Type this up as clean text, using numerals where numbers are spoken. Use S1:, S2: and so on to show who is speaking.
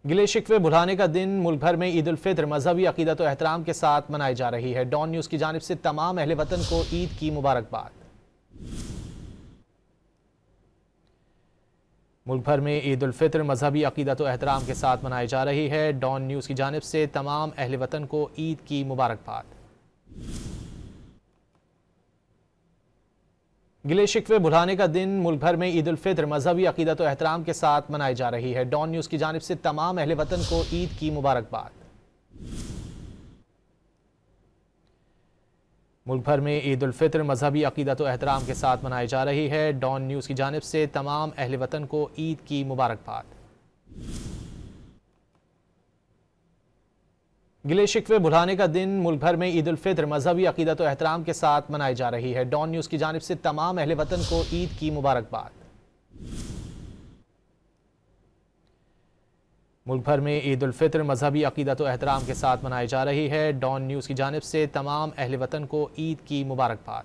S1: गिले शिकवे भुलाने का दिन मुल्क भर में ईद उल फित्र मजहबी अकीदत और एहतराम के साथ मनाई जा रही है। डॉन न्यूज़ की जानिब से तमाम अहले वतन को ईद की मुबारकबाद। मुल्क भर में ईद उल फित्र मजहबी अकीदत और एहतराम के साथ मनाई जा रही है। डॉन न्यूज़ की जानिब से तमाम अहले वतन को ईद की मुबारकबाद। गिले शिकवे भुलाने का दिन मुल्क भर में ईद उल फित्र मजहबी अकीदत और एहतराम के साथ मनाई जा रही है। डॉन न्यूज़ की जानिब से तमाम अहले वतन को ईद की मुबारकबाद। मुल्क भर में ईद उल फित्र मजहबी अकीदत और एहतराम के साथ मनाई जा रही है। डॉन न्यूज़ की जानिब से तमाम अहले वतन को ईद की मुबारकबाद। गिले शिकवे भुलाने का दिन मुल्क भर में ईद उल फित्र मजहबी अकीदत और एहतराम के साथ मनाई जा रही है। डॉन न्यूज़ की जानिब से तमाम अहले वतन को ईद की मुबारकबाद। मुल्क भर में ईद उल फित्र मजहबी अकीदत और एहतराम के साथ मनाई जा रही है। डॉन न्यूज़ की जानिब से तमाम अहले वतन को ईद की मुबारकबाद।